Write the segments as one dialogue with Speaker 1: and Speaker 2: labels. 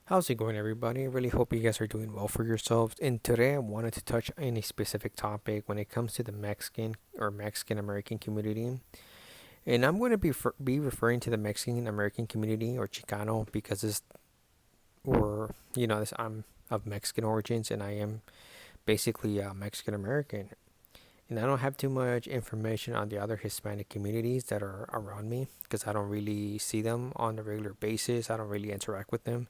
Speaker 1: How's it going, everybody? I really hope you guys are doing well for yourselves. And today I wanted to touch on a specific topic when it comes to the Mexican or Mexican American community. And I'm going to be referring to the Mexican American community or Chicano because I'm of Mexican origins and I am basically Mexican American. And I don't have too much information on the other Hispanic communities that are around me because I don't really see them on a regular basis. I don't really interact with them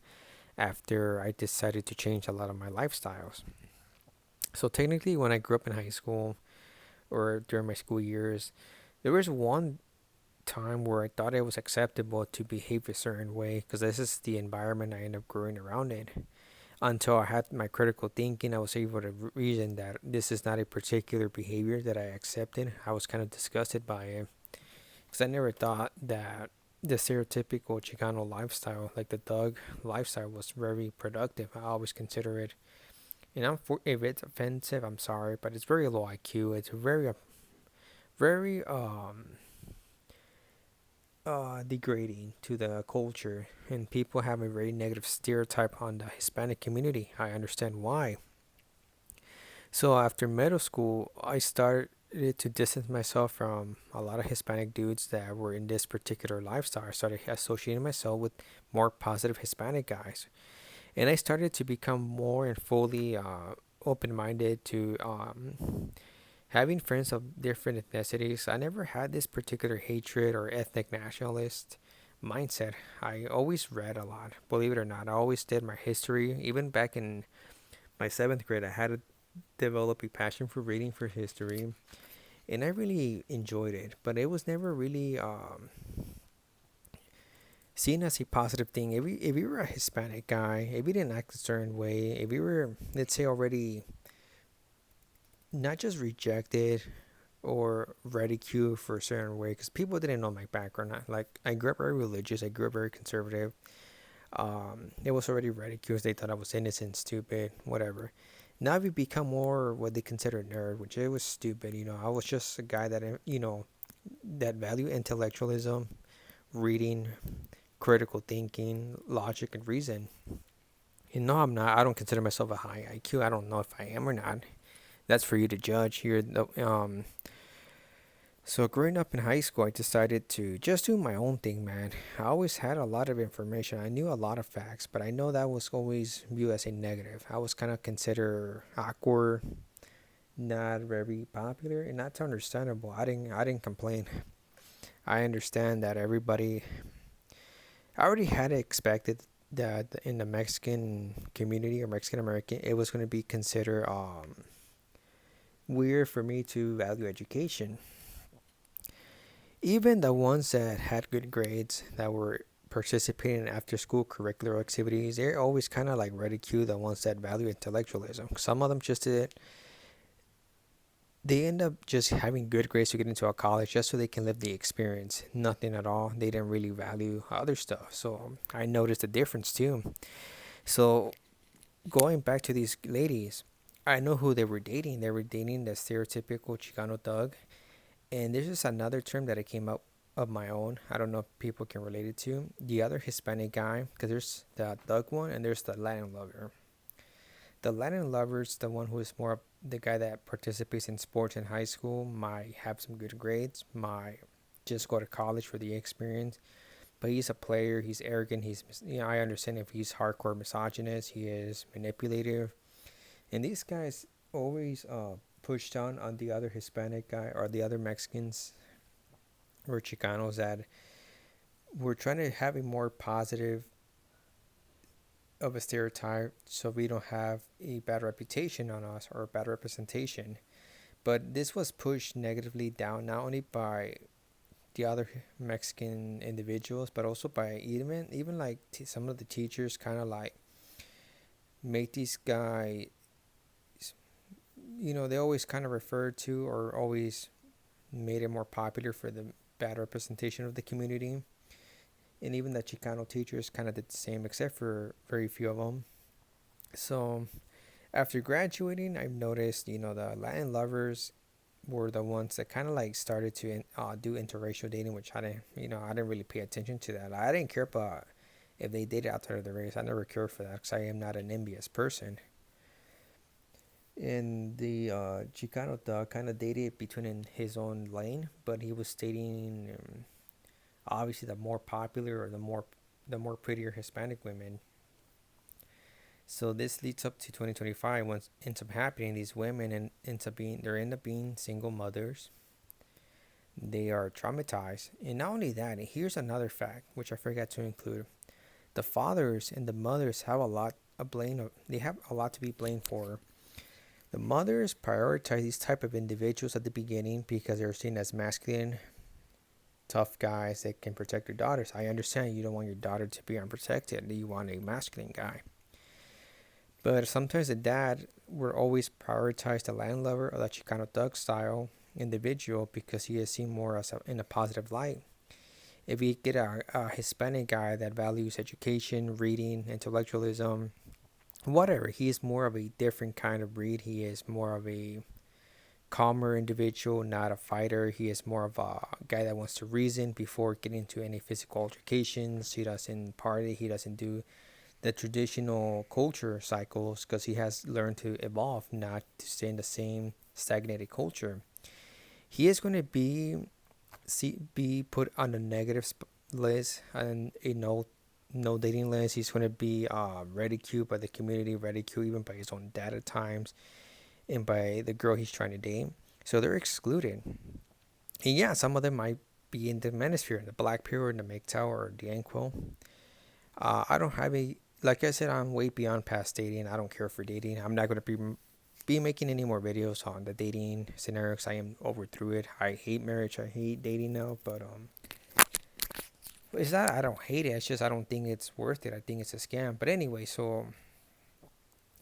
Speaker 1: after I decided to change a lot of my lifestyles. So technically, when I grew up in high school or during my school years, there was one time where I thought it was acceptable to behave a certain way because this is the environment I ended up growing around in. Until I had my critical thinking, I was able to reason that this is not a particular behavior that I accepted. I was kind of disgusted by it because I never thought that the stereotypical Chicano lifestyle, like the thug lifestyle, was very productive. I always consider it, and if it's offensive, I'm sorry, but it's very low IQ. It's very degrading to the culture, and people have a very negative stereotype on the Hispanic community. I understand why. So after middle school, I started to distance myself from a lot of Hispanic dudes that were in this particular lifestyle. I started associating myself with more positive Hispanic guys, and I started to become more and fully open-minded to having friends of different ethnicities. I never had this particular hatred or ethnic nationalist mindset. I always read a lot, believe it or not. I always did my history. Even back in my seventh grade, I had to develop a passion for reading for history, and I really enjoyed it. But it was never really seen as a positive thing. If you were a Hispanic guy, if you didn't act a certain way, if you were, let's say, already not just rejected or ridiculed for a certain way, because people didn't know my background. Like, I grew up very religious, I grew up very conservative. It was already ridiculed. They thought I was innocent, stupid, whatever. Now I've become more what they consider a nerd, which it was stupid. I was just a guy that that value intellectualism, reading, critical thinking, logic, and reason. And no, I'm not. I don't consider myself a high IQ. I don't know if I am or not. That's for you to judge. So growing up in high school, I decided to just do my own thing, man. I always had a lot of information. I knew a lot of facts, but I know that was always viewed as a negative. I was kind of considered awkward, not very popular, and that's understandable. I didn't complain. I understand that everybody. I already had expected that in the Mexican community or Mexican American, it was going to be considered weird for me to value education. Even the ones that had good grades that were participating in after school curricular activities, they're always kind of like ridicule the ones that value intellectualism. Some of them just did, they end up just having good grades to get into a college just so they can live the experience. Nothing at all. They didn't really value other stuff. So I noticed the difference too. So going back to these ladies, I know who they were dating. They were dating the stereotypical Chicano thug. And there's just another term that I came up of my own. I don't know if people can relate it to. The other Hispanic guy, because there's the thug one and there's the Latin lover. The Latin lover is the one who is more the guy that participates in sports in high school, might have some good grades, might just go to college for the experience. But he's a player, he's arrogant, I understand if he's hardcore misogynist, he is manipulative. And these guys always push down on the other Hispanic guy or the other Mexicans or Chicanos that we're trying to have a more positive of a stereotype so we don't have a bad reputation on us or a bad representation. But this was pushed negatively down not only by the other Mexican individuals, but also by even like some of the teachers kind of like make these guys, they always kind of referred to or always made it more popular for the bad representation of the community. And even the Chicano teachers kind of did the same, except for very few of them. So after graduating, I've noticed, the Latin lovers were the ones that kind of like started to do interracial dating, which I didn't really pay attention to that. I didn't care about if they dated outside of the race. I never cared for that because I am not an envious person. And the Chicano thug kind of dated between in his own lane, but he was dating obviously the more popular or the more prettier Hispanic women. So this leads up to 2025. What ends up happening, these women and end up being single mothers. They are traumatized, and not only that. Here's another fact which I forgot to include: the fathers and the mothers have a lot of blame. They have a lot to be blamed for. The mothers prioritize these type of individuals at the beginning because they're seen as masculine, tough guys that can protect their daughters. I understand you don't want your daughter to be unprotected. You want a masculine guy. But sometimes the dad will always prioritize the landlubber or the Chicano thug style individual because he is seen more as in a positive light. If we get a Hispanic guy that values education, reading, intellectualism, whatever, he is more of a different kind of breed. He is more of a calmer individual, not a fighter. He is more of a guy that wants to reason before getting into any physical altercations. He doesn't party. He doesn't do the traditional culture cycles because he has learned to evolve, not to stay in the same stagnated culture. He is going to be put on the negative list and a no dating list. He's going to be ridiculed by the community, ridiculed even by his own dad at times, and by the girl he's trying to date. So they're excluded. And yeah, some of them might be in the manosphere, in the Black Pill, in the MGTOW, or the Anquil. I don't have a like I said. I'm way beyond past dating. I don't care for dating. I'm not going to be making any more videos on the dating scenarios. I am over through it. I hate marriage. I hate dating now. But it's not I don't hate it. It's just I don't think it's worth it. I think it's a scam. But anyway, so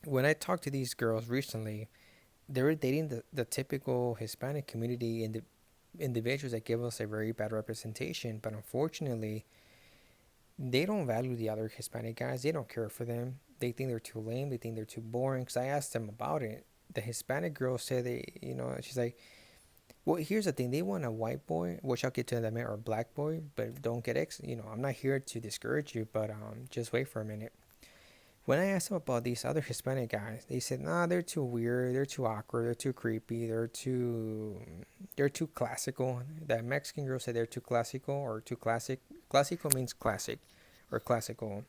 Speaker 1: when I talked to these girls recently, they were dating the typical Hispanic community and the individuals that give us a very bad representation. But unfortunately, they don't value the other Hispanic guys. They don't care for them. They think they're too lame. They think they're too boring. Because I asked them about it. The Hispanic girl said she's like, well, here's the thing. They want a white boy, which I'll get to in a minute, or a black boy, but don't get I'm not here to discourage you, but just wait for a minute. When I asked them about these other Hispanic guys, they said, nah, they're too weird, they're too awkward, they're too creepy, they're too classical. That Mexican girl said they're too classical or too classic. Classical means classic or classical.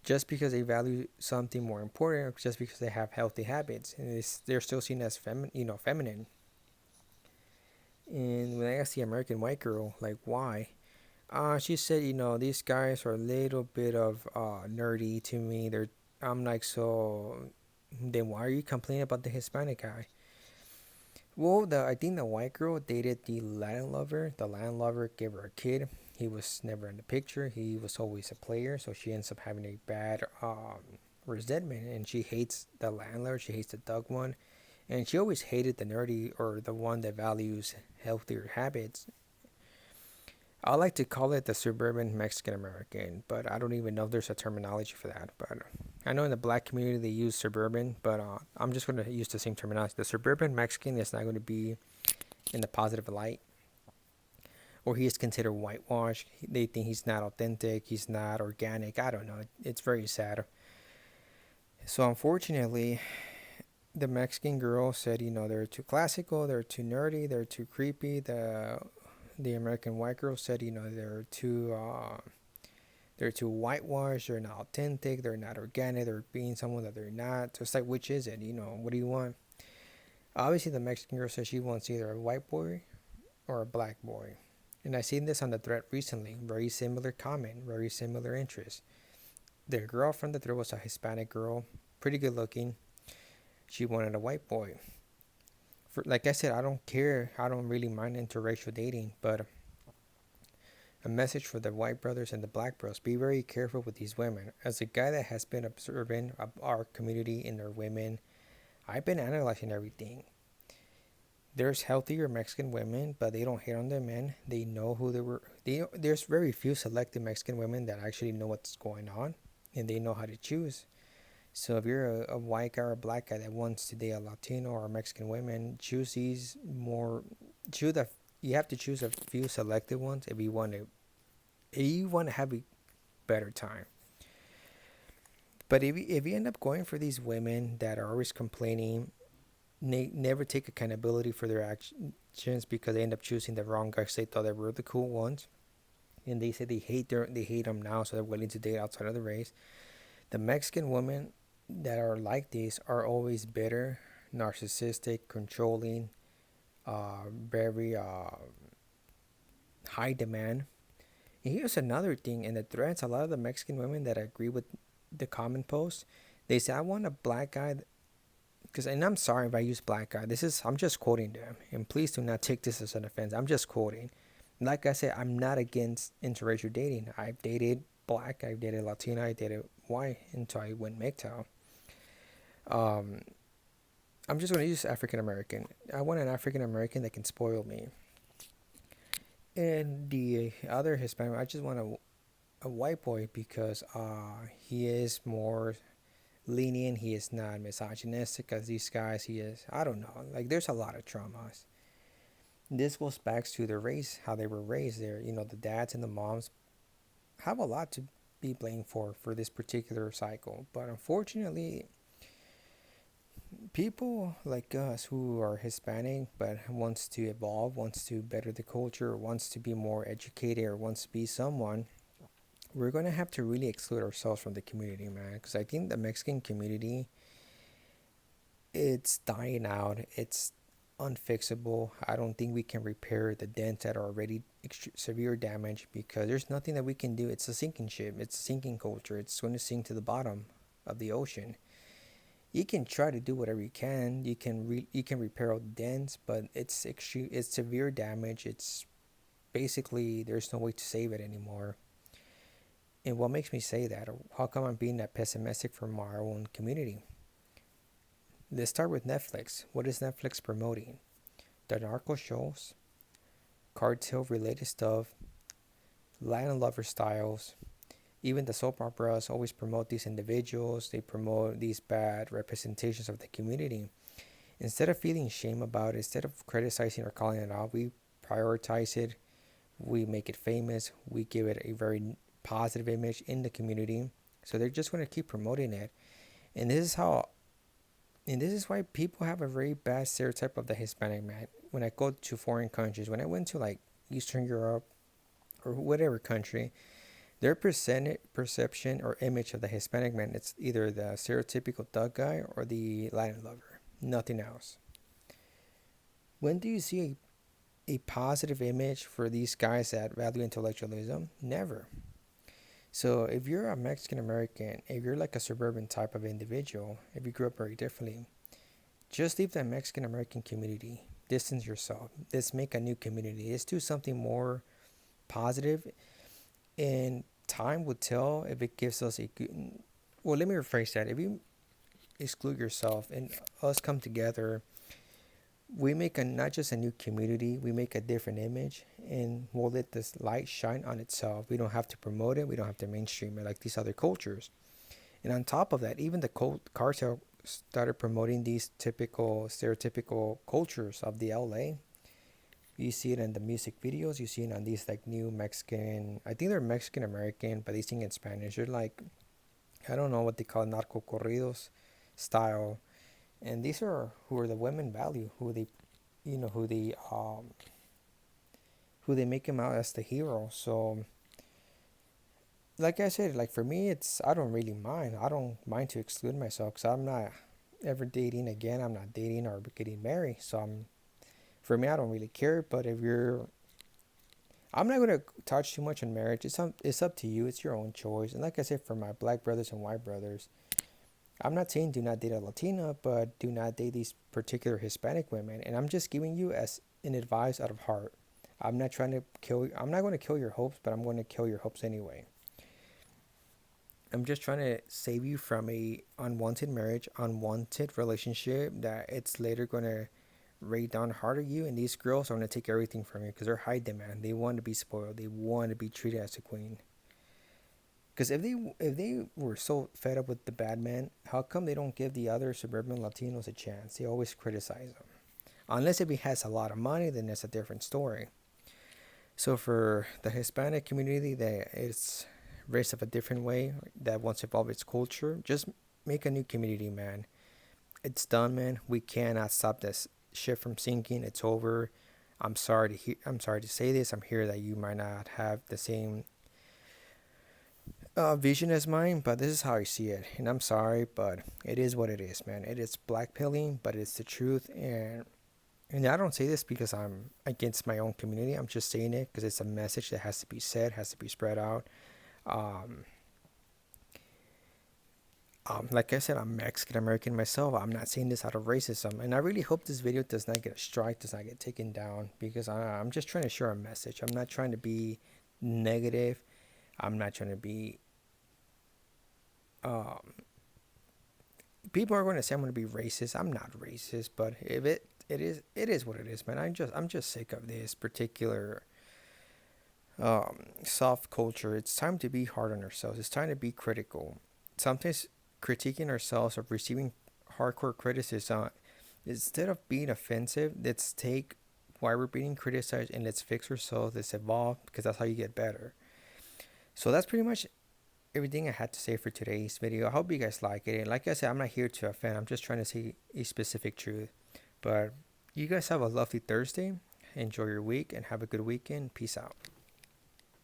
Speaker 1: Just because they value something more important, or just because they have healthy habits, and they're still seen as feminine. And when I asked the American white girl, like, why? She said, these guys are a little bit of nerdy to me. I'm like, so then why are you complaining about the Hispanic guy? Well, I think the white girl dated the Latin lover. The Latin lover gave her a kid. He was never in the picture. He was always a player, so she ends up having a bad resentment, and she hates the landlord. She hates the thug one, and she always hated the nerdy or the one that values healthier habits. I like to call it the suburban Mexican American, but I don't even know if there's a terminology for that. But I know in the black community they use suburban, but I'm just going to use the same terminology. The suburban Mexican is not going to be in the positive light, or he is considered whitewashed. They think he's not authentic, he's not organic. I don't know. It's very sad. So unfortunately, the Mexican girl said, they're too classical, they're too nerdy, they're too creepy. The American white girl said, they're too whitewashed, they're not authentic, they're not organic, they're being someone that they're not. So it's like, which is it? What do you want? Obviously, the Mexican girl says she wants either a white boy or a black boy. And I seen this on the thread recently. Very similar comment, very similar interest. The girl from the thread was a Hispanic girl, pretty good looking. She wanted a white boy. Like I said, I don't care. I don't really mind interracial dating, but a message for the white brothers and the black bros: be very careful with these women. As a guy that has been observing our community and their women, I've been analyzing everything. There's healthier Mexican women, but they don't hate on their men. They know who they were. There's very few selected Mexican women that actually know what's going on, and they know how to choose. So if you're a white guy or a black guy that wants to date a Latino or Mexican women, choose these more. You have to choose a few selected ones if you want to. If you want to have better time. But if you end up going for these women that are always complaining, never take accountability for their actions because they end up choosing the wrong guys they thought they were the cool ones, and they say they hate them now, so they're willing to date outside of the race. The Mexican women that are like these are always bitter, narcissistic, controlling, very high demand. And here's another thing in the threads: a lot of the Mexican women that agree with the comment post, they say, "I want a black guy." Because, and I'm sorry if I use black guy. I'm just quoting them, and please do not take this as an offense. I'm just quoting. Like I said, I'm not against interracial dating. I've dated black, I've dated Latina, I dated white until I went MGTOW. Um, I'm just gonna use African American. I want an African American that can spoil me. And the other Hispanic, I just want a white boy because he is more lenient. He is not misogynistic as these guys. He is, I don't know. Like, there's a lot of traumas. This goes back to the race, how they were raised there. The dads and the moms have a lot to be blamed for this particular cycle. But unfortunately, people like us who are Hispanic but wants to evolve, wants to better the culture, or wants to be more educated, or wants to be someone, we're gonna have to really exclude ourselves from the community, man. Because I think the Mexican community, it's dying out. It's unfixable. I don't think we can repair the dents that are already severe damage because there's nothing that we can do. It's a sinking ship. It's a sinking culture. It's going to sink to the bottom of the ocean. You can try to do whatever you can. You can repair all the dents, but it's extreme. It's severe damage. It's basically there's no way to save it anymore. And what makes me say that? Or how come I'm being that pessimistic from our own community? Let's start with Netflix. What is Netflix promoting? The narco shows, cartel related stuff, Latin lover styles. Even the soap operas always promote these individuals. They promote these bad representations of the community. Instead of feeling shame about it, instead of criticizing or calling it out, we prioritize it. We make it famous. We give it a very positive image in the community. So they're just going to keep promoting it. And this is why people have a very bad stereotype of the Hispanic man. When I go to foreign countries, when I went to like Eastern Europe or whatever country, their perception or image of the Hispanic man, it's either the stereotypical thug guy or the Latin lover. Nothing else. When do you see a positive image for these guys that value intellectualism? Never. So if you're a Mexican American, if you're like a suburban type of individual, if you grew up very differently, just leave that Mexican American community. Distance yourself. Let's make a new community. Let's do something more positive, and time will tell if it gives us a good. Well, let me rephrase that. If you exclude yourself and us come together, we make not just a new community, we make a different image, and we'll let this light shine on itself. We don't have to promote it, we don't have to mainstream it like these other cultures. And on top of that, even the cartel started promoting these typical stereotypical cultures of the LA. You see it in the music videos, you see it on these like new Mexican, I think they're Mexican American, but they sing in Spanish. They're like, I don't know what they call narco corridos style. And these are who are the women value, who they, who they make him out as the hero. So, like I said, like for me, it's I don't really mind. I don't mind to exclude myself because I'm not ever dating again. I'm not dating or getting married. So for me, I don't really care. But if you're, I'm not gonna touch too much on marriage. It's up to you. It's your own choice. And like I said, for my black brothers and white brothers, I'm not saying do not date a Latina, but do not date these particular Hispanic women. And I'm just giving you as an advice out of heart. I'm not trying to kill. I'm not going to kill your hopes, but I'm going to kill your hopes anyway. I'm just trying to save you from a unwanted marriage, unwanted relationship that it's later going to rain down hard on you. And these girls are going to take everything from you because they're high demand. They want to be spoiled. They want to be treated as a queen. Because if they were so fed up with the bad man, how come they don't give the other suburban Latinos a chance? They always criticize them. Unless if he has a lot of money, then it's a different story. So for the Hispanic community, that it's race of a different way that wants to evolve its culture, just make a new community, man. It's done, man. We cannot stop this ship from sinking. It's over. I'm sorry to say this. I'm here that you might not have the same vision as mine, but this is how I see it. And I'm sorry, but it is what it is, man. It is blackpilling, but it's the truth. And I don't say this because I'm against my own community. I'm just saying it because it's a message that has to be said, has to be spread out. Um, like I said, I'm Mexican American myself. I'm not saying this out of racism, and I really hope this video does not get a strike, does not get taken down, because I'm just trying to share a message. I'm not trying to be negative. I'm not trying to be. Um, People are going to say I'm going to be racist. I'm not racist, but if it is what it is, man. I'm just sick of this particular soft culture. It's time to be hard on ourselves. It's time to be critical. Sometimes critiquing ourselves or receiving hardcore criticism, instead of being offensive, let's take why we're being criticized and let's fix ourselves. Let's evolve, because that's how you get better. So that's pretty much everything I had to say for today's video. I hope you guys like it. And like I said, I'm not here to offend. I'm just trying to say a specific truth. But you guys have a lovely Thursday. Enjoy your week and have a good weekend. Peace out.